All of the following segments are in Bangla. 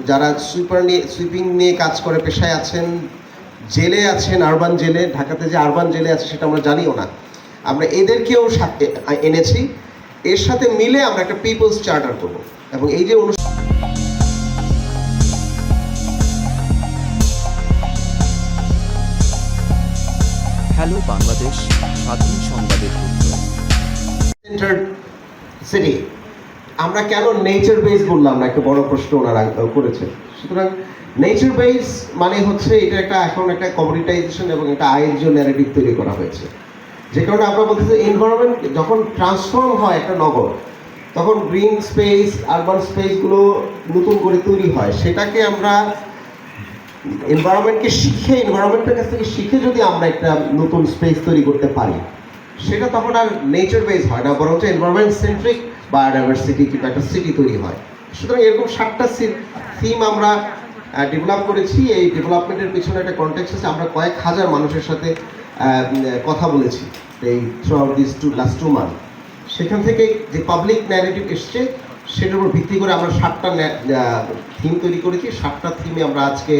যারা সুইপিং নিয়ে কাজ করে পেশায় আছেন, জেলে আছেন, আরবান জেলে, ঢাকাতে যে আরবান জেলে আছে সেটা আমরা জানিও না। আমরা এদেরকেও সাথে এনেছি, এর সাথে মিলে আমরা একটা পিপলস চার্টার করব এবং এই যে হ্যালো বাংলাদেশ, স্বাধীন সংবাদের সেন্টার সিটি, আমরা কেন নেচার বেস বললাম না, একটা বড় প্রশ্ন ওনারা করেছে। সুতরাং নেচার বেস মানে হচ্ছে এটা এখন একটা কমিউনিটাইজেশন এবং একটা আয়ের জন্য ন্যারেটিভ তৈরি করা হয়েছে, যে কারণে আমরা বলতেছি এনভায়রনমেন্ট যখন ট্রান্সফর্ম হয় একটা নগর, তখন গ্রিন স্পেস, আরবান স্পেসগুলো নতুন করে তৈরি হয়। সেটাকে আমরা এনভায়রনমেন্টের কাছ থেকে শিখে যদি আমরা একটা নতুন স্পেস তৈরি করতে পারি, সেটা তখন আর নেচার বেস হয় না, বরঞ্চ এনভায়রনমেন্ট সেন্ট্রিক বায়োডাইভার্সিটি কিংবা একটা সিটি তৈরি হয়। সুতরাং এরকম 7টা থিম আমরা ডেভেলপ করেছি। এই ডেভেলপমেন্টের পিছনে একটা কনটেক্সট আছে। আমরা কয়েক হাজার মানুষের সাথে কথা বলেছি এই through out this last 2 month. সেখান থেকে যে পাবলিক ন্যারেটিভ এসছে সেটার উপর ভিত্তি করে আমরা 7টা থিম তৈরি করেছি। 7টা থিমে আমরা আজকে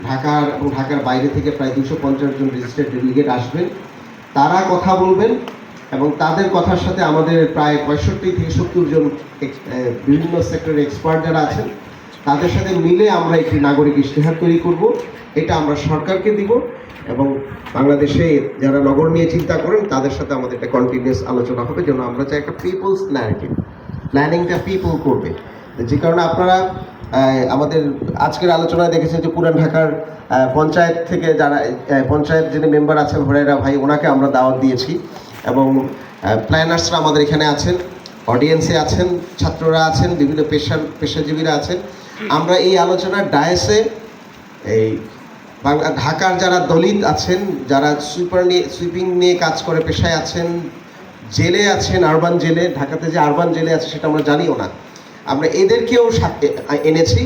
ঢাকার এবং ঢাকার বাইরে থেকে প্রায় 250 জন রেজিস্টার্ড ডেলিগেট আসবেন, তারা কথা বলবেন এবং তাদের কথার সাথে আমাদের প্রায় 65 থেকে 70 জন বিভিন্ন সেক্টরের এক্সপার্ট যারা আছেন তাদের সাথে মিলে আমরা একটি নাগরিক ইশতেহার তৈরি করব। এটা আমরা সরকারকে দিব এবং বাংলাদেশে যারা নগর নিয়ে চিন্তা করেন তাদের সাথে আমাদের একটা কন্টিনিউয়াস আলোচনা হবে, যেন আমরা চাই একটা পিপলস ন্যারেটিভ, প্ল্যানিংটা পিপল করবে। যে কারণে আপনারা আমাদের আজকের আলোচনায় দেখেছেন যে পুরান ঢাকার পঞ্চায়েত থেকে যারা পঞ্চায়েত যিনি মেম্বার আছেন হরেরা ভাই, ওনাকে আমরা দাওয়াত দিয়েছি এবং প্ল্যানার্সরা আমাদের এখানে আছেন, অডিয়েন্সে আছেন, ছাত্ররা আছেন, বিভিন্ন পেশাজীবীরা আছেন। আমরা এই আলোচনার ডায়াসে এই ঢাকার যারা দলিত আছেন, যারা সুইপিং নিয়ে কাজ করে পেশায় আছেন, জেলে আছেন, আরবান জেলে, ঢাকাতে যে আরবান জেলে আছে সেটা আমরা জানিও না। আমরা এদেরকেও সাথে এনেছি,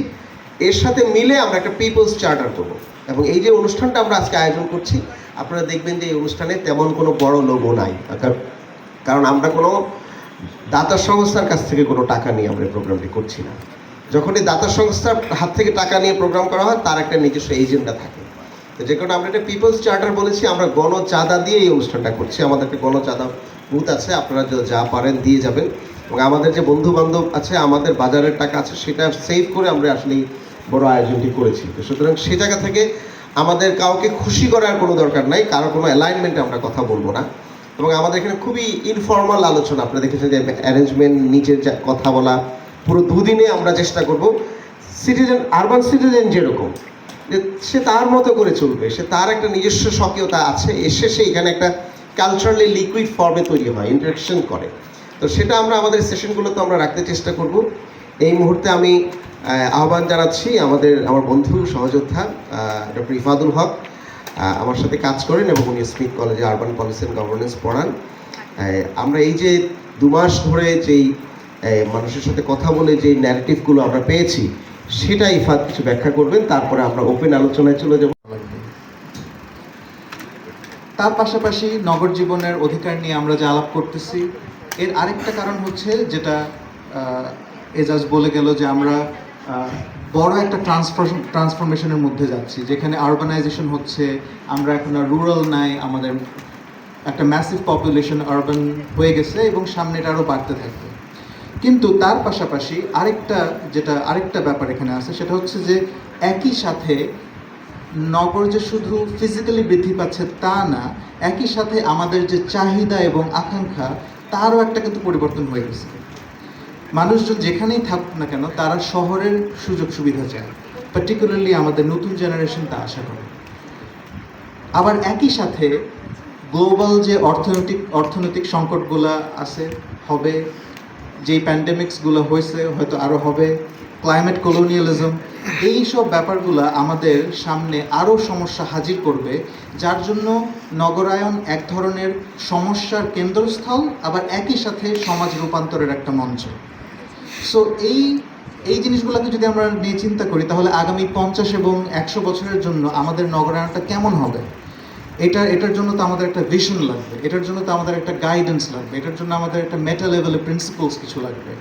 এর সাথে মিলে আমরা একটা পিপলস চার্টার করব এবং এই যে অনুষ্ঠানটা আমরা আজকে আয়োজন করছি, আপনারা দেখবেন যে এই অনুষ্ঠানে তেমন কোনো বড় লোগো নাই, কারণ আমরা কোনো দাতা সংস্থার কাছ থেকে কোনো টাকা নিয়ে আমরা প্রোগ্রামটি করছি না। যখন এই দাতা সংস্থার হাত থেকে টাকা নিয়ে প্রোগ্রাম করা হয় তার একটা নিজস্ব এজেন্ডা থাকে, তো যে কারণে আমরা একটা পিপলস চার্টার বলেছি। আমরা গণচাঁদা দিয়ে এই অনুষ্ঠানটা করছি, আমাদের একটা গণচাঁদা বুথ আছে, আপনারা যা পারেন দিয়ে যাবেন এবং আমাদের যে বন্ধু বান্ধব আছে, আমাদের বাজারের টাকা আছে, সেটা সেভ করে আমরা আসলে বড় আয়োজনটি করেছি। তো সুতরাং সে জায়গা থেকে আমাদের কাউকে খুশি করার কোনো দরকার নাই, কারো কোনো অ্যালাইনমেন্টে আমরা কথা বলবো না এবং আমাদের এখানে খুবই ইনফর্মাল আলোচনা। আপনারা দেখেছেন যে অ্যারেঞ্জমেন্ট, নিচের কথা বলা, পুরো দুদিনে আমরা চেষ্টা করব সিটিজেন, আরবান সিটিজেন যেরকম যে সে তার মতো করে চলবে, সে তার একটা নিজস্ব স্বকীয়তা আছে, এসে সে এখানে একটা কালচারালি লিকুইড ফর্মে তৈরি হয়, ইন্টারাকশন করে। তো সেটা আমরা আমাদের সেশনগুলোতে আমরা রাখতে চেষ্টা করব। এই মুহূর্তে আমি আহ্বান জানাচ্ছি আমার বন্ধু সহযোদ্ধা ডক্টর ইফাদুল হক, আমার সাথে কাজ করেন এবং উনি স্মিথ কলেজে আরবান পলিসি অ্যান্ড গভর্নেন্স পড়ান। আমরা এই যে 2 মাস ধরে যেই মানুষের সাথে কথা বলে যে ন্যারেটিভগুলো আমরা পেয়েছি, সেটা ইফাদ কিছু ব্যাখ্যা করবেন, তারপরে আমরা ওপেন আলোচনায় চলে যাব। তার পাশাপাশি নগর জীবনের অধিকার নিয়ে আমরা যে আলাপ করতেছি, এর আরেকটা কারণ হচ্ছে যেটা এজাজ বলে গেল, যে আমরা বড় একটা ট্রান্সফরমেশনের মধ্যে যাচ্ছি, যেখানে আরবানাইজেশন হচ্ছে, আমরা এখন আর রুরাল নাই, আমাদের একটা ম্যাসিভ পপুলেশন আরবান হয়ে গেছে এবং সামনে এটা আরও বাড়তে থাকবে। কিন্তু তার পাশাপাশি আরেকটা ব্যাপার এখানে আছে, সেটা হচ্ছে যে একই সাথে নগর যে শুধু ফিজিক্যালি বৃদ্ধি পাচ্ছে তা না, একই সাথে আমাদের যে চাহিদা এবং আকাঙ্ক্ষা তারও একটা কিন্তু পরিবর্তন হয়ে গেছে। মানুষজন যেখানেই থাকুক না কেন তারা শহরের সুযোগ সুবিধা চায়, পার্টিকুলারলি আমাদের নতুন জেনারেশন তা আশা করে। আবার একই সাথে গ্লোবাল যে অর্থনৈতিক সংকটগুলো আছে, হবে, যেই প্যান্ডেমিক্সগুলো হয়েছে, হয়তো আরও হবে, ক্লাইমেট কলোনিয়ালিজম, এই সব ব্যাপারগুলো আমাদের সামনে আরও সমস্যা হাজির করবে, যার জন্য নগরায়ন এক ধরনের সমস্যার কেন্দ্রস্থল, আবার একই সাথে সমাজ রূপান্তরের একটা মঞ্চ। সো এই জিনিসগুলোকে যদি আমরা নিয়ে চিন্তা করি, তাহলে আগামী 50 এবং 100 বছরের জন্য আমাদের নগরায়নটা কেমন হবে, এটার জন্য তো আমাদের একটা ভিশন লাগবে, এটার জন্য তো আমাদের একটা গাইডেন্স লাগবে, এটার জন্য আমাদের একটা মেটা লেভেলের প্রিন্সিপালস কিছু লাগবে।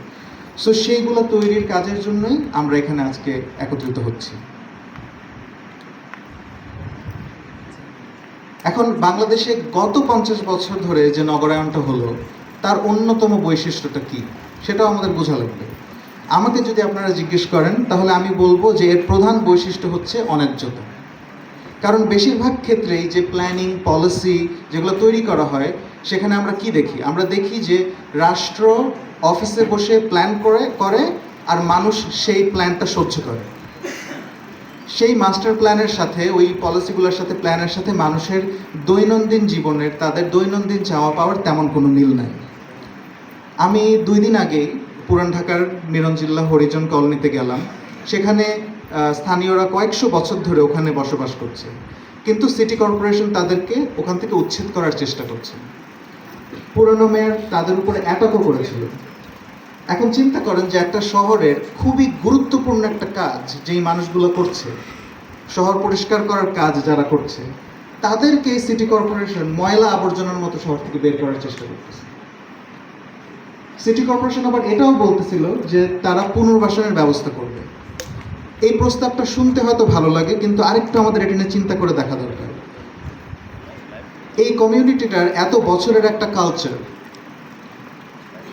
সো সেইগুলো তৈরির কাজের জন্যই আমরা এখানে আজকে একত্রিত হচ্ছি। এখন বাংলাদেশে গত 50 বছর ধরে যে নগরায়নটা হলো তার অন্যতম বৈশিষ্ট্যটা কি সেটাও আমাদের বোঝা লাগবে। আমাকে যদি আপনারা জিজ্ঞেস করেন তাহলে আমি বলবো যে এর প্রধান বৈশিষ্ট্য হচ্ছে অন্যায্যতা। কারণ বেশিরভাগ ক্ষেত্রেই যে প্ল্যানিং পলিসি যেগুলো তৈরি করা হয় সেখানে আমরা কি দেখি? আমরা দেখি যে রাষ্ট্র অফিসে বসে প্ল্যান করে আর মানুষ সেই প্ল্যানটা সহ্য করে। সেই মাস্টার প্ল্যানের সাথে, ওই পলিসিগুলোর সাথে, প্ল্যানের সাথে মানুষের দৈনন্দিন জীবনের, তাদের দৈনন্দিন চাওয়া পাওয়ার তেমন কোনো মিল নাই। আমি 2 দিন আগেই পুরান ঢাকার মিরনজিল্লা হরিজন কলোনিতে গেলাম। সেখানে স্থানীয়রা কয়েকশো বছর ধরে ওখানে বসবাস করছে, কিন্তু সিটি কর্পোরেশন তাদেরকে ওখান থেকে উচ্ছেদ করার চেষ্টা করছে। পুরনো মেয়র তাদের উপরে অ্যাটাকও করেছিল। এখন চিন্তা করেন যে একটা শহরের খুবই গুরুত্বপূর্ণ একটা কাজ যেই মানুষগুলো করছে, শহর পরিষ্কার করার কাজ যারা করছে, তাদেরকে সিটি কর্পোরেশন ময়লা আবর্জনার মতো শহর থেকে বের করার চেষ্টা করতেছে। সিটি কর্পোরেশন আবার এটাও বলতেছিল যে তারা পুনর্বাসনের ব্যবস্থা করবে। এই প্রস্তাবটা শুনতে হয়তো ভালো লাগে, কিন্তু আরেকটু আমাদের এটা নিয়ে চিন্তা করে দেখা দরকার। এই কমিউনিটিটার এত বছরের একটা কালচার,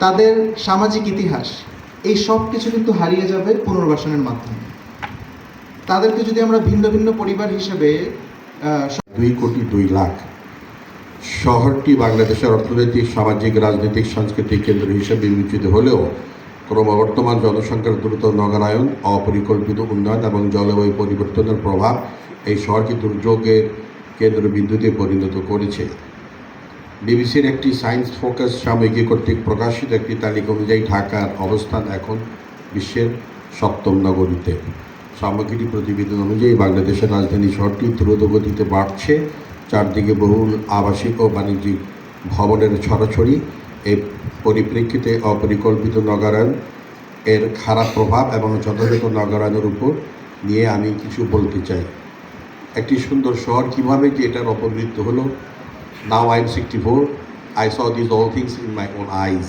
তাদের সামাজিক ইতিহাস, এই সব কিছু কিন্তু হারিয়ে যাবে পুনর্বাসনের মাধ্যমে। তাদেরকে যদি আমরা ভিন্ন ভিন্ন পরিবার হিসেবে 2,2,00,000 শহরটি বাংলাদেশের অর্থনৈতিক, সামাজিক, রাজনৈতিক, সাংস্কৃতিক কেন্দ্র হিসেবে বিবেচিত হলেও ক্রমবর্ধমান জনসংখ্যার দ্রুত নগরায়ন, অপরিকল্পিত উন্নয়ন এবং জলবায়ু পরিবর্তনের প্রভাব এই শহরকে দুর্যোগের কেন্দ্রবিন্দুতে পরিণত করেছে। বিবিসির একটি সায়েন্স ফোকাস সাময়িকী কর্তৃক প্রকাশিত একটি তালিকা অনুযায়ী ঢাকার অবস্থান এখন বিশ্বের 7ম নগরীতে। সাময়িকীটি প্রতিবেদন অনুযায়ী বাংলাদেশের রাজধানী শহরটি দ্রুত গতিতে বাড়ছে। চারদিকে বহুল আবাসিক ও বাণিজ্যিক ভবনের ছড়াছড়ি। এই পরিপ্রেক্ষিতে অপরিকল্পিত নগরায়ন এর খারাপ প্রভাব এবং যথাযথ নগরায়নের উপর নিয়ে আমি কিছু বলতে চাই। একটি সুন্দর শহর কীভাবে যে এটার অপমৃত্যু হলো। Now I am 64. I saw these all things in my own eyes.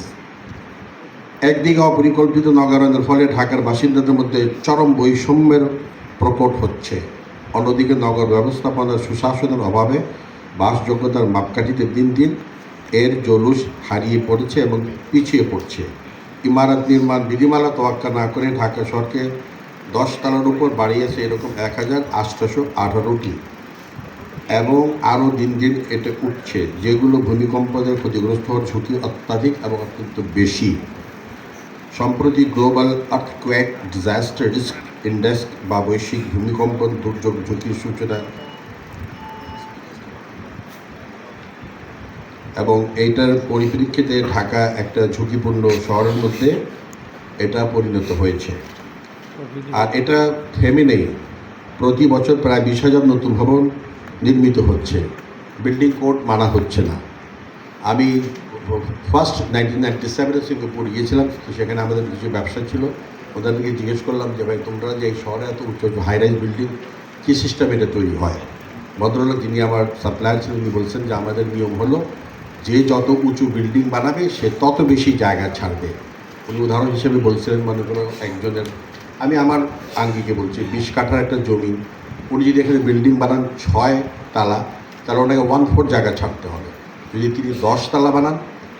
একদিকে অপরিকল্পিত নগরায়নের ফলে ঢাকার বাসিন্দাদের মধ্যে চরম বৈষম্যের প্রকট হচ্ছে, অন্যদিকে নগর ব্যবস্থাপনার সুশাসনের অভাবে বাসযোগ্যতার মাপকাঠিতে দিন দিন এর জলুস হারিয়ে পড়েছে এবং পিছিয়ে পড়ছে। ইমারত নির্মাণ বিধিমালা তোয়াক্কা না করে ঢাকা শহরকে 10 তলার উপর বাড়িয়েছে এরকম 1,818টি, এবং আরও দিন দিন এটা উঠছে, যেগুলো ভূমিকম্পদের ক্ষতিগ্রস্ত হওয়ার ঝুঁকি অত্যাধিক এবং অত্যন্ত বেশি। সম্প্রতি global earthquake disaster risk index বা বৈশ্বিক ভূমিকম্প দুর্যোগ ঝুঁকির সূচনা, এবং এইটার পরিপ্রেক্ষিতে ঢাকা একটা ঝুঁকিপূর্ণ শহরের মধ্যে এটা পরিণত হয়েছে। আর এটা থেমে নেই, প্রতি বছর প্রায় 20,000 নতুন ভবন নির্মিত হচ্ছে, বিল্ডিং কোড মানা হচ্ছে না। আমি ফার্স্ট 1997 সিঙ্গাপুর গিয়েছিলাম, তো সেখানে আমাদের কিছু ব্যবসা ছিল, ওদেরকে জিজ্ঞেস করলাম যে ভাই তোমরা যে এই শহরে এত উচ্চ হাইরাইজ বিল্ডিং কী সিস্টেম এটা তৈরি হয়। ভদ্রলোক যিনি আমার সাপ্লায়ার ছিলেন উনি বলছেন যে আমাদের নিয়ম হলো যে যত উঁচু বিল্ডিং বানাবে সে তত বেশি জায়গা ছাড়বে। উনি উদাহরণ হিসেবে বলছিলেন, মনে করো একজনের, আমি আমার আঙ্গিকে বলছি, 20 কাঠার একটা জমি, উনি যদি এখানে বিল্ডিং বানান 6 তালা, তাহলে ওনাকে 1/4 জায়গা ছাড়তে হবে। যদি তিনি 10 তালা বানান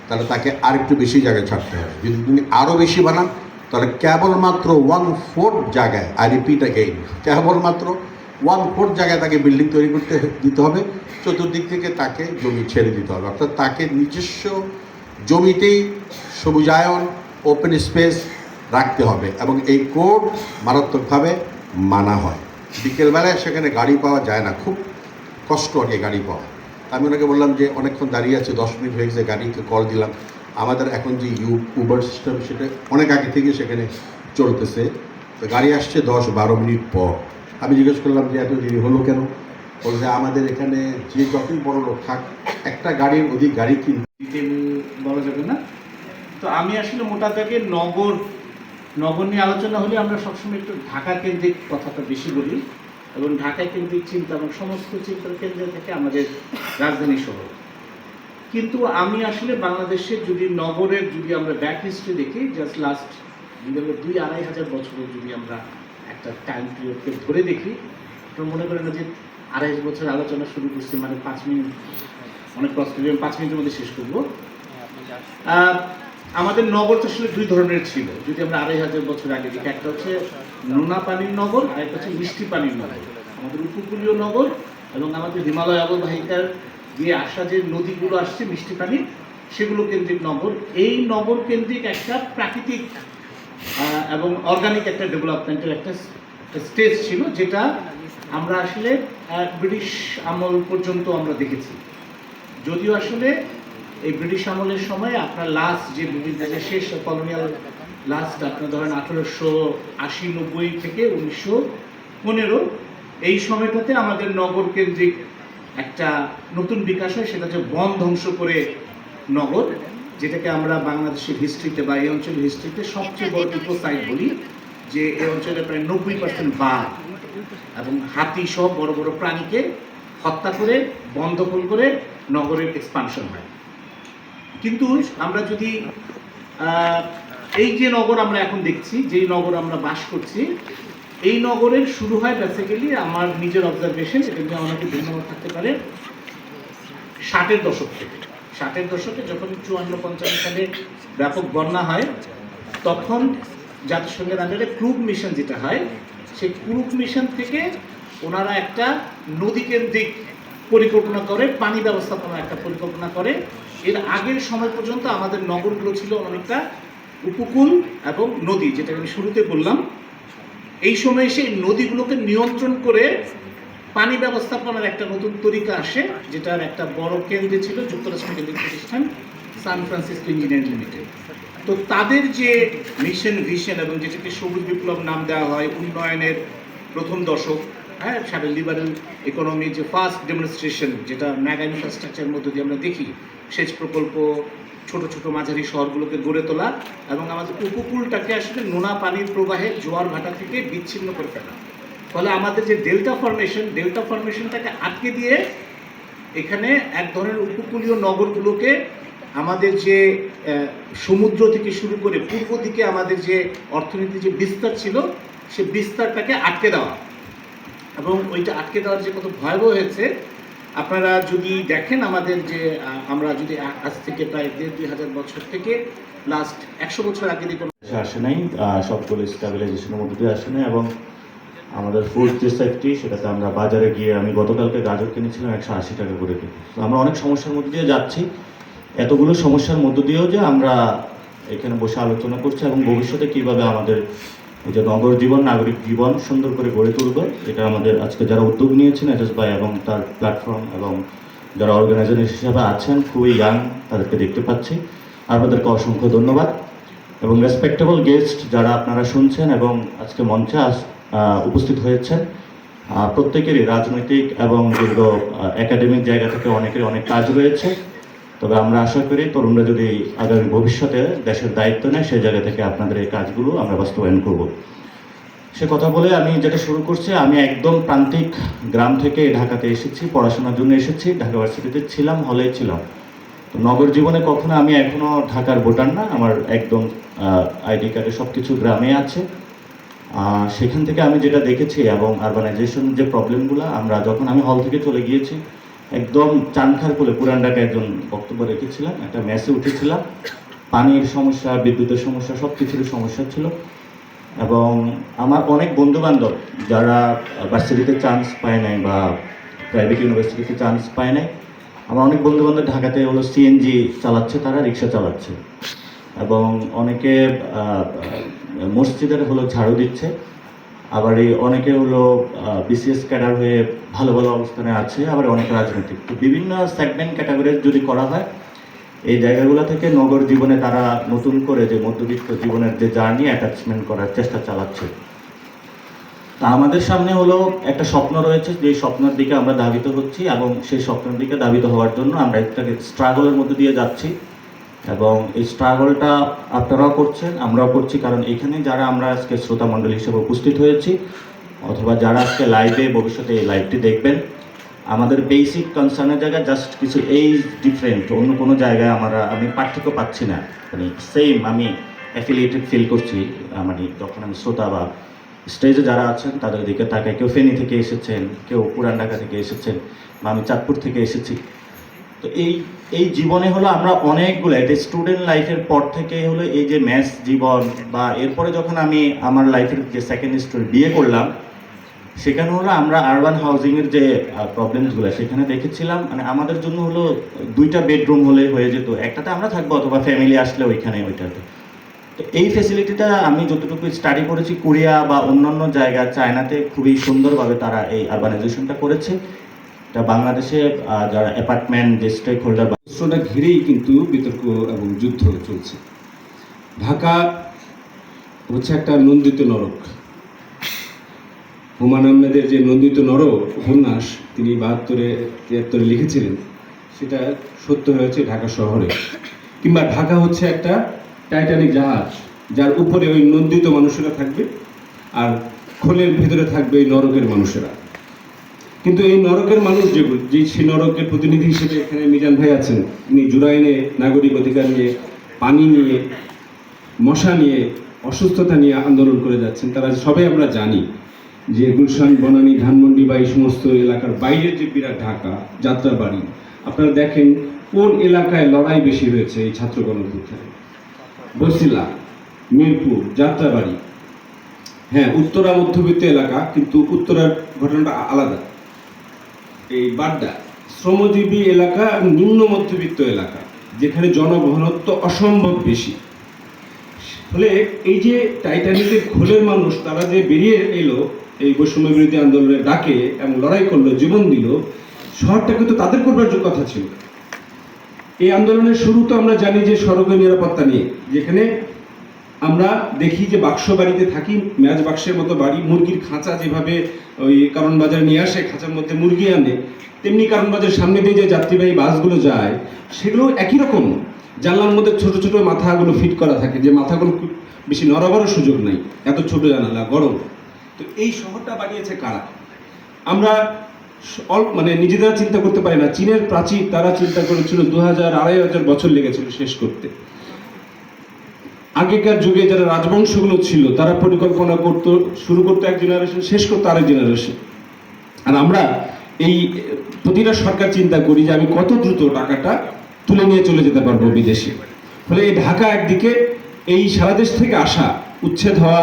তাহলে তাকে আরেকটু বেশি জায়গা ছাড়তে হবে। যদি তিনি আরও বেশি বানান তাহলে কেবলমাত্র 1/4 জায়গায়, আই রিপিট অ্যাগেইন, কেবলমাত্র 1/4 জায়গায় তাকে বিল্ডিং তৈরি করতে দিতে হবে। চতুর্দিক থেকে তাকে জমি ছেড়ে দিতে হবে, অর্থাৎ তাকে নিজস্ব জমিতেই সবুজায়ন, ওপেন স্পেস রাখতে হবে, এবং এই কোড মারাত্মকভাবে মানা হয়। বিকেলবেলায় সেখানে গাড়ি পাওয়া যায় না, খুব কষ্ট আগে গাড়ি পাওয়া। আমি ওনাকে বললাম যে অনেকক্ষণ দাঁড়িয়ে আছে, 10 মিনিট হয়ে গেছে, গাড়িকে কল দিলাম। আমাদের এখন যে উবার সিস্টেম সেটা অনেক আগে থেকে সেখানে চলতেছে, তো গাড়ি আসছে 10-12 মিনিট পর। আমি জিজ্ঞেস করলাম যে এত দেরি হলো কেন? বলছে আমাদের এখানে যে যতই বড় লোক থাক, একটা গাড়ির অধিক গাড়ি কিনতে বলা যাবে না। তো আমি আসলে মোটা দাগে নগর নিয়ে আলোচনা হলে আমরা সবসময় একটু ঢাকা কেন্দ্রিক কথাটা বেশি বলি, এবং ঢাকা কেন্দ্রিক চিন্তা এবং সমস্ত চিন্তার কেন্দ্রে থেকে আমাদের রাজধানী শহর। কিন্তু আমি আসলে বাংলাদেশের যদি নগরের যদি আমরা ব্যাক হিস্ট্রি দেখি, জাস্ট লাস্ট বিগত 2-2.5 বছরের যদি আমরা একটা টাইম পিরিয়ডকে ধরে দেখি, আপনারা মনে করেন না যে 2.5 বছর আলোচনা শুরু করছি মানে 5 মিনিট, অনেক কষ্ট করে 5 মিনিটের মধ্যে শেষ করবো। আমাদের নগর তো আসলে 2 ধরনের ছিল যদি আমরা 2.5 বছর আগে দেখি। একটা হচ্ছে নোনা পানির নগর, আর একটা হচ্ছে মিষ্টি পানির নগর। আমাদের উপকূলীয় নগর এবং আমাদের হিমালয় অববাহিকার দিয়ে আসা যে নদীগুলো আসছে মিষ্টি পানি, সেগুলো কেন্দ্রিক নগর। এই নগর কেন্দ্রিক একটা প্রাকৃতিক এবং অর্গানিক একটা ডেভেলপমেন্টের একটা স্টেজ ছিল, যেটা আমরা আসলে ব্রিটিশ আমল পর্যন্ত আমরা দেখেছি। যদিও আসলে এই ব্রিটিশ আমলের সময় আপনার লাস্ট যে বিভিন্ন যে শেষ কলোনিয়াল লাস্ট আপনার ধরেন 1880-90 থেকে 1915 এই সময়টাতে আমাদের নগর কেন্দ্রিক একটা নতুন বিকাশ হয়, সেটা হচ্ছে বন ধ্বংস করে নগর, যেটাকে আমরা বাংলাদেশের হিস্ট্রিতে বা এই অঞ্চলের হিস্ট্রিতে সবচেয়ে বড় ইকোসাইট বলি, যে এই অঞ্চলে প্রায় 90% বাঘ এবং হাতি সহ বড় বড় প্রাণীকে হত্যা করে বন দখল করে নগরের এক্সপানশন হয়। কিন্তু আমরা যদি এই যে নগর আমরা এখন দেখছি, যেই নগর আমরা বাস করছি, এই নগরের শুরু হয় বেসিক্যালি আমার নিজের অবজারভেশন, এটা নিয়ে আমাকে ধন্যবাদ থাকতে পারে, 60-এর দশক থেকে। 60-এর দশকে যখন 54-55 সালে ব্যাপক বন্যা হয়, তখন জাতিসংঘের আন্ডারে ক্রুক মিশন যেটা হয়, সেই ক্রুক মিশন থেকে ওনারা একটা নদী কেন্দ্রিক পরিকল্পনা করে, পানি ব্যবস্থাপনার একটা পরিকল্পনা করে। এর আগের সময় পর্যন্ত আমাদের নগরগুলো ছিল অনেকটা উপকূল এবং নদী, যেটা আমি শুরুতে বললাম। এই সময় এসে নদীগুলোকে নিয়ন্ত্রণ করে পানি ব্যবস্থাপনার একটা নতুন তরিকা আসে, যেটার একটা বড় কেন্দ্রে ছিল যুক্তরাষ্ট্র কেন্দ্রিক প্রতিষ্ঠান সান ফ্রান্সিসকো ইঞ্জিনিয়ারিং লিমিটেড। তো তাদের যে মিশন ভিশন এবং যেটাকে সবুজ বিপ্লব নাম দেওয়া হয়, উন্নয়নের প্রথম দশক, হ্যাঁ, সাথে লিবারেল ইকোনমি যে ফার্স্ট ডেমনস্ট্রেশন, যেটা মেগা ইনফ্রাস্ট্রাকচারের মধ্যে দিয়ে আমরা দেখি, সেচ প্রকল্প, ছোট ছোট মাঝারি শহরগুলোকে গড়ে তোলা এবং আমাদের উপকূলটাকে আসলে নোনা পানির প্রবাহে জোয়ার ভাটা থেকে বিচ্ছিন্ন করে ফেলা। ফলে আমাদের যে ডেল্টা ফরমেশনটাকে আটকে দিয়ে এখানে এক ধরনের উপকূলীয় নগরগুলোকে আমাদের যে সমুদ্র থেকে শুরু করে পূর্ব দিকে আমাদের যে অর্থনীতি যে বিস্তার ছিল, সে বিস্তারটাকে আটকে দেওয়া। এবং ওইটা আটকে দেওয়ার যে কত ভয়াবহ হয়েছে আপনারা যদি দেখেন, আমাদের যে আমরা যদি আজ থেকে প্রায় 1,500-2,000 বছর থেকে লাস্ট 100 বছর আগে দিকে আসে নাই, সবগুলো স্টেবিলাইজেশনের মধ্যে দিয়ে আসে নাই। এবং আমাদের ফুড যে সেফটি, সেটাতে আমরা বাজারে গিয়ে, আমি গতকালকে গাজর কিনেছিলাম 180 টাকা করে দিই। তো আমরা অনেক সমস্যার মধ্যে দিয়ে যাচ্ছি। এতগুলো সমস্যার মধ্য দিয়েও যে আমরা এখানে বসে আলোচনা করছি এবং ভবিষ্যতে কীভাবে আমাদের এই যে নগর জীবন, নাগরিক জীবন সুন্দর করে গড়ে তুলবে, এটা আমাদের আজকে যারা উদ্যোগ নিয়েছেন এজাজ ভাই এবং তার প্ল্যাটফর্ম এবং যারা অর্গানাইজার হিসেবে আছেন, খুবই ইয়াং, তাদেরকে দেখতে পাচ্ছি। আপনাদেরকে অসংখ্য ধন্যবাদ। এবং রেসপেক্টেবল গেস্ট যারা আপনারা শুনছেন এবং আজকে মঞ্চে উপস্থিত হয়েছেন, প্রত্যেকেরই রাজনৈতিক এবং দীর্ঘ একাডেমিক জায়গা থেকে অনেকেরই অনেক কাজ রয়েছে। তবে আমরা আশা করি তরুণরা যদি আগামী ভবিষ্যতে দেশের দায়িত্ব নেয়, সেই জায়গা থেকে আপনাদের এই কাজগুলো আমরা বাস্তবায়ন করব। সে কথা বলে আমি যেটা শুরু করছি, আমি একদম প্রান্তিক গ্রাম থেকে ঢাকাতে এসেছি, পড়াশোনার জন্য এসেছি। ঢাকা ভার্সিটিতে ছিলাম, হলে ছিলাম। তো নগর জীবনে কখনো আমি এখনও ঢাকার ভোটার না, আমার একদম আইডি কার্ডে সব কিছু গ্রামে আছে। সেখান থেকে আমি যেটা দেখেছি এবং আরবানাইজেশন যে প্রবলেমগুলো, আমরা যখন আমি হল থেকে চলে গিয়েছি, একদম চানখার কোলে পুরান ঢাকায় একজন বক্তব্য রেখেছিলাম, একটা মেসে উঠেছিলাম, পানির সমস্যা, বিদ্যুতের সমস্যা, সব কিছুরই সমস্যা ছিল। এবং আমার অনেক বন্ধুবান্ধব যারা ভার্সিটিতে চান্স পায় নাই বা প্রাইভেট ইউনিভার্সিটিতে চান্স পায় নাই, আমার অনেক বন্ধুবান্ধব ঢাকাতে হলো সিএনজি চালাচ্ছে, তারা রিক্সা চালাচ্ছে, এবং অনেকে মসজিদের হলো ঝাড়ু দিচ্ছে, আবার এই অনেকে হলো বিসিএস ক্যাডার হয়ে ভালো ভালো অবস্থানে আছে, আবার অনেক রাজনৈতিক। তো বিভিন্ন সেগমেন্ট ক্যাটাগরি যদি করা হয়, এই জায়গাগুলো থেকে নগর জীবনে তারা নতুন করে যে মধ্যবিত্ত জীবনের যে জার্নি অ্যাটাচমেন্ট করার চেষ্টা চালাচ্ছে। তা আমাদের সামনে হলো একটা স্বপ্ন রয়েছে, যে স্বপ্নের দিকে আমরা ধাবিত হচ্ছি এবং সেই স্বপ্নের দিকে ধাবিত হওয়ার জন্য আমরা একটা স্ট্রাগলের মধ্যে দিয়ে যাচ্ছি। এবং এই স্ট্রাগলটা আপনারাও করছেন, আমরাও করছি, কারণ এখানে যারা আমরা আজকে শ্রোতা মণ্ডলী হিসেবে উপস্থিত হয়েছি, অথবা যারা আজকে লাইভে ভবিষ্যতে এই লাইভটি দেখবেন, আমাদের বেসিক কনসার্নের জায়গায় জাস্ট কিছু এইজ ডিফারেন্ট, অন্য কোনো জায়গায় আমি পার্থক্য পাচ্ছি না। মানে সেম, আমি অ্যাফিলিয়েটেড ফিল করছি, মানে যখন আমি শ্রোতা বা স্টেজে যারা আছেন তাদের দিকে তাকায়, কেউ ফেনী থেকে এসেছেন, কেউ পুরান ঢাকা থেকে এসেছেন, বা আমি চাঁদপুর থেকে এসেছি। তো এই জীবনে হলো আমরা অনেকগুলো, এটা স্টুডেন্ট লাইফের পর থেকে হলো এই যে ম্যাথস জীবন, বা এরপরে যখন আমি আমার লাইফের যে সেকেন্ড স্টোরি বিয়ে করলাম, সেখানে হলো আমরা আরবান হাউজিংয়ের যে প্রবলেমসগুলো সেখানে দেখেছিলাম। মানে আমাদের জন্য হলো 2টা বেডরুম হলে হয়ে যেত, একটাতে আমরা থাকবো অথবা ফ্যামিলি আসলে ওইটাতে। তো এই ফেসিলিটিটা আমি যতটুকু স্টাডি করেছি কোরিয়া বা অন্যান্য জায়গা, চায়নাতে খুবই সুন্দরভাবে তারা এই আরবানাইজেশনটা করেছে। এটা বাংলাদেশে যারা অ্যাপার্টমেন্ট যে স্টেক হোল্ডার, প্রশ্নটা ঘিরেই কিন্তু বিতর্ক এবং যুদ্ধ চলছে। ঢাকা হচ্ছে একটা নন্দিত নরক। হুমায়ুন আহমেদের যে নন্দিত নরক উপন্যাস তিনি 72-73 লিখেছিলেন, সেটা সত্য হয়েছে ঢাকা শহরে। কিংবা ঢাকা হচ্ছে একটা টাইটানিক জাহাজ, যার উপরে ওই নন্দিত মানুষেরা থাকবে আর খোলের ভেতরে থাকবে এই নরকের মানুষেরা। কিন্তু এই নরকের মানুষ যে সেই নরকের প্রতিনিধি হিসেবে এখানে মিজান ভাই আছেন, তিনি জুরাইনে নাগরিক অধিকার নিয়ে, পানি নিয়ে, মশা নিয়ে, অসুস্থতা নিয়ে আন্দোলন করে যাচ্ছেন। তারা সবাই আমরা জানি যে গুলশান, বনানী, ধানমন্ডি বা এই সমস্ত এলাকার বাইরের যে বিরাট ঢাকা, যাত্রাবাড়ি, আপনারা দেখেন কোন এলাকায় লড়াই বেশি হয়েছে এই ছাত্র গণঅভ্যুত্থানে। বসিলা, মিরপুর, যাত্রাবাড়ি। হ্যাঁ, উত্তরা মধ্যবিত্ত এলাকা, কিন্তু উত্তরার ঘটনাটা আলাদা। এই বাড্ডা শ্রমজীবী এলাকা, নিম্ন মধ্যবিত্ত এলাকা, যেখানে জনঘনত্ব অসম্ভব বেশি। ফলে এই যে টাইটানিকের খোলের মানুষ, তারা যে বেরিয়ে এলো এই বৈষম্য বিরোধী আন্দোলনের ডাকে এবং লড়াই করলো, জীবন দিল, শহরটাকে তো তাদের করবার কথা ছিল। এই আন্দোলনের শুরু তো আমরা জানি যে সড়কের নিরাপত্তা নিয়ে, যেখানে আমরা দেখি যে বাক্স বাড়িতে থাকি, ম্যাচ বাক্সের মতো বাড়ি, মুরগির খাঁচা যেভাবে ওই কারণ বাজার নিয়ে আসে, খাঁচার মধ্যে মুরগি আনে, তেমনি কারণ বাজার সামনে দিয়ে যে যাত্রীবাহী বাসগুলো যায়, সেগুলো একই রকম। জানলার মধ্যে ছোট ছোট মাথাগুলো ফিট করা থাকে, যে মাথাগুলো খুব বেশি নড়াবারও সুযোগ নাই, এত ছোট জানালা, গরম। তো এই শহরটা বানিয়েছে কারা? আমরা মানে নিজেরা চিন্তা করতে পারি না। চীনের প্রাচীর তারা চিন্তা করেছিল 2000-2500 বছর লেগেছিল শেষ করতে। আগেকার যুগে যারা রাজবংশগুলো ছিল, তারা পরিকল্পনা করতো, শুরু করতো এক জেনারেশন, শেষ করতো আরেক জেনারেশন। আর আমরা এই প্রতিটা সরকার চিন্তা করি যে আমি কত দ্রুত টাকাটা তুলে নিয়ে চলে যেতে পারবো বিদেশে। ফলে এই ঢাকা একদিকে এই সারা দেশ থেকে আসা, উচ্ছেদ হওয়া,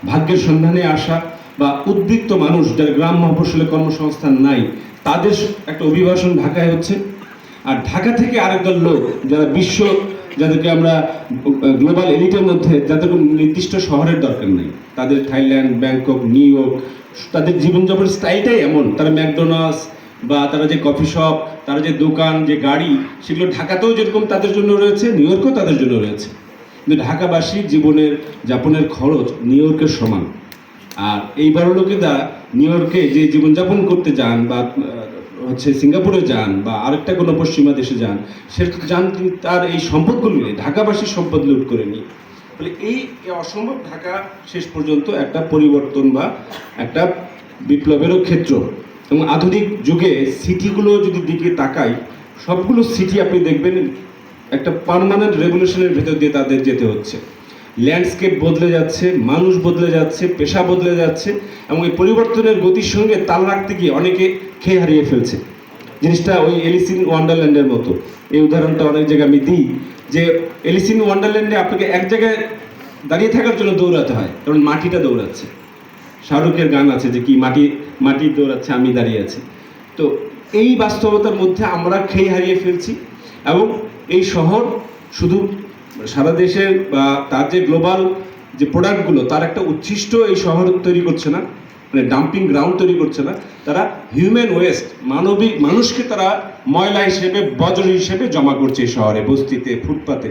ভাগ্যের সন্ধানে আসা, বা উদ্বৃত্ত মানুষ যারা গ্রাম মফস্বলে কর্মসংস্থান নাই, তাদের একটা অভিবাসন ঢাকায় হচ্ছে। আর ঢাকা থেকে আরেক দল লোক যারা যাদেরকে আমরা গ্লোবাল এলিটের মধ্যে, যাদের কোনো নির্দিষ্ট শহরের দরকার নেই, তাদের থাইল্যান্ড, ব্যাংকক, নিউ ইয়র্ক, তাদের জীবনযাপনের স্টাইলটাই এমন, তারা ম্যাকডোনাল্ডস বা তারা যে কফি শপ, তারা যে দোকান, যে গাড়ি, সেগুলো ঢাকাতেও যেরকম তাদের জন্য রয়েছে, নিউ ইয়র্কেও তাদের জন্য রয়েছে। কিন্তু ঢাকাবাসী জীবনের যাপনের খরচ নিউ ইয়র্কের সমান। আর এই বড় লোকেরা নিউ ইয়র্কে যে জীবনযাপন করতে যান, বা হচ্ছে সিঙ্গাপুরে যান, বা আরেকটা কোনো পশ্চিমা দেশে যান, সে যান তার এই সম্পদগুলো নিয়ে, ঢাকাবাসীর সম্পদ লুট করে নিয়ে। ফলে এই অসম্ভব ঢাকা শেষ পর্যন্ত একটা পরিবর্তন বা একটা বিপ্লবেরও ক্ষেত্র। এবং আধুনিক যুগে সিটিগুলো যদি দিকে তাকাই, সবগুলো সিটি আপনি দেখবেন একটা পার্মানেন্ট রেভলিউশনের ভেতর দিয়ে তাদের যেতে হচ্ছে। ল্যান্ডস্কেপ বদলে যাচ্ছে, মানুষ বদলে যাচ্ছে, পেশা বদলে যাচ্ছে, এবং এই পরিবর্তনের গতির সঙ্গে তাল রাখতে গিয়ে অনেকে খেয়ে হারিয়ে ফেলছে। জিনিসটা ওই এলিস ইন ওয়ান্ডারল্যান্ডের মতো। এই উদাহরণটা অনেক জায়গায় আমি দিই, যে এলিস ইন ওয়ান্ডারল্যান্ডে আপনাকে এক জায়গায় দাঁড়িয়ে থাকার জন্য দৌড়াতে হয়, কারণ মাটিটা দৌড়াচ্ছে। শাহরুখের গান আছে যে কি মাটি দৌড়াচ্ছে, আমি দাঁড়িয়ে আছি। তো এই বাস্তবতার মধ্যে আমরা খেয়ে হারিয়ে ফেলছি, এবং এই শহর শুধু সারা দেশের বা তার যে গ্লোবাল যে প্রোডাক্টগুলো, তার একটা উচ্ছিষ্ট এই শহর তৈরি করছে না, মানে ডাম্পিং গ্রাউন্ড তৈরি করছে না, তারা হিউম্যান ওয়েস্ট, মানুষকে তারা ময়লা হিসেবে, বজ্র হিসেবে জমা করছে এই শহরে, বস্তিতে, ফুটপাতে।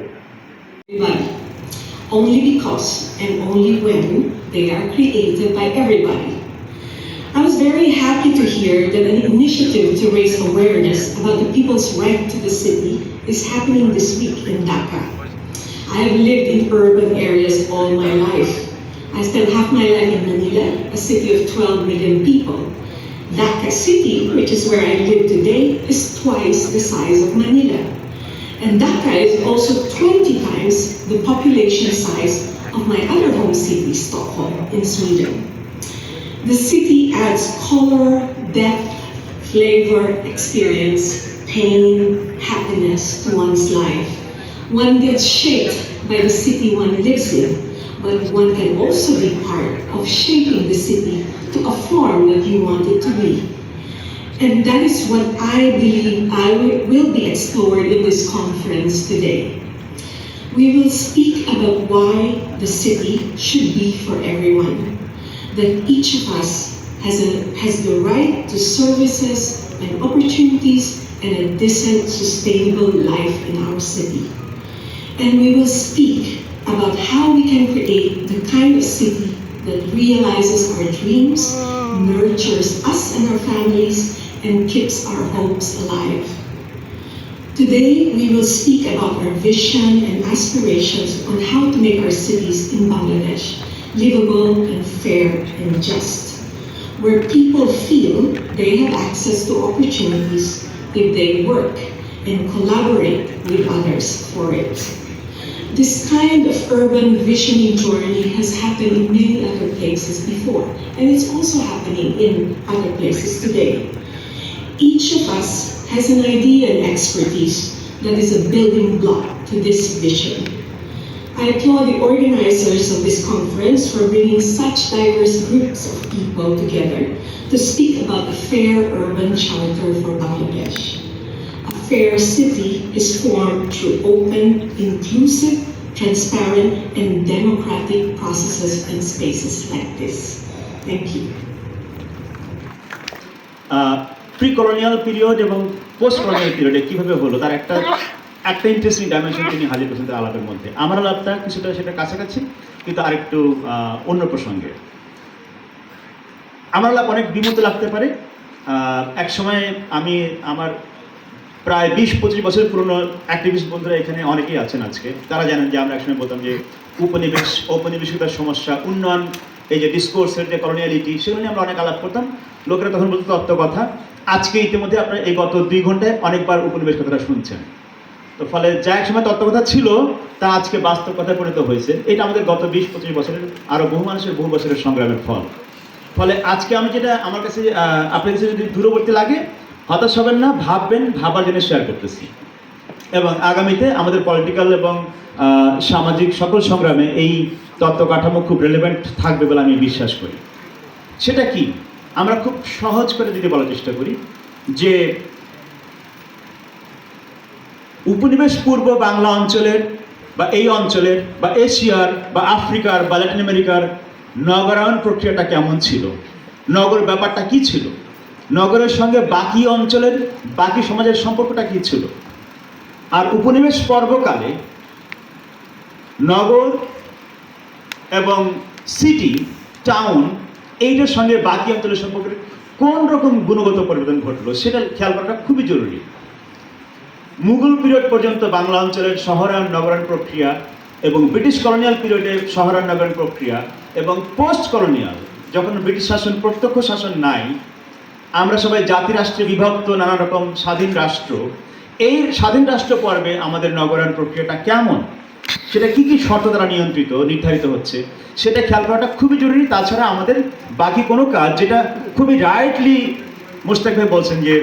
Only because and only when they are created by everybody. I was very happy to hear that an initiative to raise awareness about the people's right to the city is happening this week in Dhaka. I have lived in urban areas all my life. I spent half my life in Manila, a city of 12 million people. Dhaka city, which is where I live today, is twice the size of Manila. And Dhaka is also 20 times the population size of my other home city, Stockholm, in Sweden. The city adds color, depth, flavor, experience, pain, happiness to one's life. One gets shaped by the city one lives in, but one can also be part of shaping the city to a form that you want it to be. And that is what I believe will be explored in this conference today. We will speak about why the city should be for everyone, that each of us has the right to services and opportunities and a decent, sustainable life in our city. And we will speak about how we can create the kind of city that realizes our dreams, nurtures us and our families, and keeps our hopes alive. Today, we will speak about our vision and aspirations on how to make our cities in Bangladesh livable and fair and just, where people feel they have access to opportunities if they work and collaborate with others for it. This kind of urban visioning journey has happened in many other places before, and it's also happening in other places today. Each of us has an idea and expertise that is a building block to this vision. I applaud the organizers of this conference for bringing such diverse groups of people together to speak about a fair urban charter for Bangladesh. A fair city is formed through open, inclusive, transparent, and democratic processes and spaces like this. Thank you. Pre-colonial period এবং পোস্ট কলোনিয়াল পিরিয়ডে কীভাবে হলো তার একটা ইন্টারেস্টিং ডাইমেনশন তিনি হাজির করেছেন তার আলাপের মধ্যে। আমার আলাপটা কিছুটা সেটা কাছাকাছি, কিন্তু আরেকটু অন্য প্রসঙ্গে। আমার আলাপ অনেক বিমূর্ত লাগতে পারে। এক সময় আমার প্রায় 20-25 বছর পুরনো অ্যাক্টিভিস্ট বন্ধুরা এখানে অনেকেই আছেন আজকে, তারা জানেন যে আমরা একসময় বলতাম যে ঔপনিবেশিকতার সমস্যা, উন্নয়ন, এই যে ডিসকোর্সের যে কলোনিয়ালিটি, সেগুলো নিয়ে আমরা অনেক আলাপ করতাম। লোকেরা তখন বলতো তত্ত্ব কথা। আজকে ইতিমধ্যে আপনারা এই গত 2 ঘন্টায় অনেকবার উপনিবেশ কথাটা শুনছেন। তো ফলে যা এক সময় তত্ত্ব কথা ছিল তা আজকে বাস্তব কথায় পরিণত হয়েছে। এটা আমাদের গত 20-25 বছরের আরও বহু মানুষের বহু বছরের সংগ্রামের ফল। ফলে আজকে আমি যেটা আমার কাছে আপনার কাছে যদি দূরবর্তী লাগে, হতাশ হবেন না, ভাববেন, ভাবার জন্য শেয়ার করতেছি। এবং আগামীতে আমাদের পলিটিক্যাল এবং সামাজিক সকল সংগ্রামে এই তত্ত্ব কাঠামো খুব রেলেভেন্ট থাকবে বলে আমি বিশ্বাস করি। সেটা কি? আমরা খুব সহজ করে যদি বলার চেষ্টা করি যে উপনিবেশ পূর্ব বাংলা অঞ্চলের বা এই অঞ্চলের বা এশিয়ার বা আফ্রিকার বা ল্যাটিন আমেরিকার নগরায়ন প্রক্রিয়াটা কেমন ছিল, নগর ব্যাপারটা কি ছিল, নগরের সঙ্গে বাকি অঞ্চলের বাকি সমাজের সম্পর্কটা কি ছিল। আর উপনিবেশ পর্বকালে নগর এবং সিটি, টাউন, এইটার সঙ্গে বাকি অঞ্চলের সম্পর্কে কোন রকম গুণগত পরিবর্তন ঘটলো সেটা খেয়াল করাটা খুবই জরুরি। মুঘল পিরিয়ড পর্যন্ত বাংলা অঞ্চলের শহরায়ন নগরায়ন প্রক্রিয়া এবং ব্রিটিশ কলোনিয়াল পিরিয়ডে শহরায়ন নগরায়ন প্রক্রিয়া এবং পোস্ট কলোনিয়াল, যখন ব্রিটিশ শাসন প্রত্যক্ষ শাসন নাই, আমরা সবাই জাতি রাষ্ট্রে বিভক্ত, নানা রকম স্বাধীন রাষ্ট্র, এই স্বাধীন রাষ্ট্র পর্বে আমাদের নগরায়ন প্রক্রিয়াটা কেমন, সেটা কি কি শর্ত দ্বারা নির্ধারিত হচ্ছে সেটা খেয়াল করাটা খুবই জরুরি। তাছাড়া আমাদের বাকি কোনো কাজ, যেটা খুবই রাইটলি মোশতাক ভাই বলছেন যে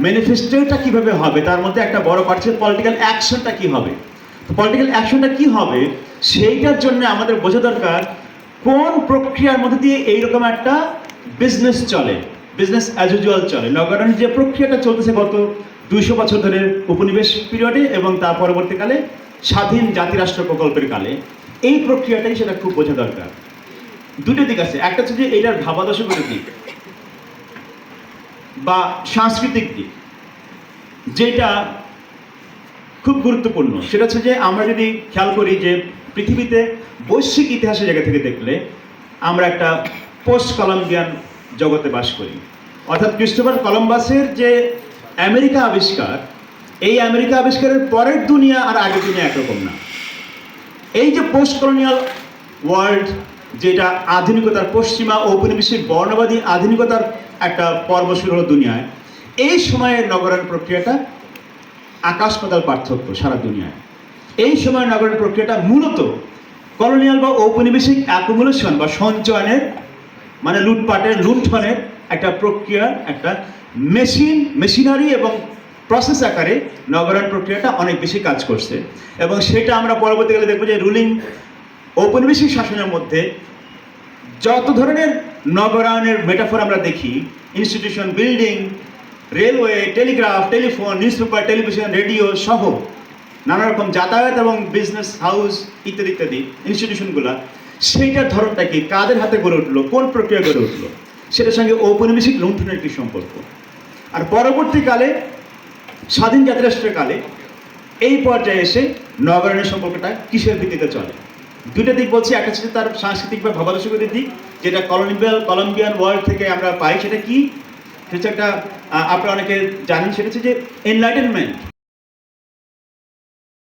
ম্যানিফেস্টোটা কীভাবে হবে, তার মধ্যে একটা বড় পার্ট হচ্ছে পলিটিক্যাল অ্যাকশনটা কী হবে। পলিটিক্যাল অ্যাকশনটা কী হবে সেইটার জন্য আমাদের বোঝা দরকার কোন প্রক্রিয়ার মধ্যে দিয়ে এইরকম একটা বিজনেস চলে, বিজনেস অ্যাজ ইউজুয়াল চলে। নগরায়নের যে প্রক্রিয়াটা চলতেছে গত 200 বছর ধরে উপনিবেশ পিরিয়ডে এবং তার পরবর্তীকালে স্বাধীন জাতিরাষ্ট্র প্রকল্পের কালে, এই প্রক্রিয়াটাই সেটা খুব বোঝা দরকার। দুটো দিক আছে, একটা হচ্ছে যে এইটার ভাবাদর্শগত দিক বা সাংস্কৃতিক দিক, যেটা খুব গুরুত্বপূর্ণ। সেটা হচ্ছে যে আমরা যদি খেয়াল করি যে পৃথিবীতে বৈশ্বিক ইতিহাসের জায়গা থেকে দেখলে আমরা একটা পোস্ট কলম্বিয়ান জগতে বাস করি। অর্থাৎ ক্রিস্টোফার কলম্বাসের যে আমেরিকা আবিষ্কার, এই আমেরিকা আবিষ্কারের পরের দুনিয়া আর আগের দুনিয়া একরকম না। এই যে পোস্ট কলোনিয়াল ওয়ার্ল্ড, যেটা আধুনিকতার পশ্চিমা ঔপনিবেশিক বর্ণবাদী আধুনিকতার একটা পর্ব শুরু হলো দুনিয়ায়, এই সময়ের নগরায়ন প্রক্রিয়াটা আকাশ পাতাল পার্থক্য সারা দুনিয়ায়। এই সময় নগরায়ণ প্রক্রিয়াটা মূলত কলোনিয়াল বা ঔপনিবেশিক অ্যাকুমুলেশন বা সঞ্চয়নের মানে লুটপাটের লুণ্ঠনের একটা প্রক্রিয়া, একটা মেশিনারি এবং প্রসেস আকারে নগরায়ণ প্রক্রিয়াটা অনেক বেশি কাজ করছে। এবং সেটা আমরা পরবর্তীকালে দেখবো যে রুলিং ঔপনিবেশিক শাসনের মধ্যে যত ধরনের নগরায়ণের মেটাফোর আমরা দেখি, institution, building, railway, Telegraph, telephone, news paper, television, radio সহ নানা রকম যাতায়াত এবং বিজনেস হাউস ইত্যাদি ইত্যাদি ইনস্টিটিউশনগুলো, সেইটার ধরনটা কি, কাদের হাতে গড়ে উঠলো, কোন প্রক্রিয়া গড়ে উঠলো, সেটার সঙ্গে ঔপনিবেশিক লুণ্ঠনের কি সম্পর্ক। আর পরবর্তীকালে স্বাধীন জাতিরাষ্ট্রের কালে এই পর্যায়ে এসে নগরায়ণের সম্পর্কটা কিসের ভিত্তিতে চলে। দুইটা দিক বলছি, একটা হচ্ছে তার সাংস্কৃতিক বা ভাবাদর্শগতির দিক, যেটা কলম্বিয়ান ওয়ার্ল্ড থেকে আমরা পাই। সেটা কি, সেটা একটা আপনারা অনেকে জানেন, সেটা হচ্ছে যে এনলাইটেনমেন্ট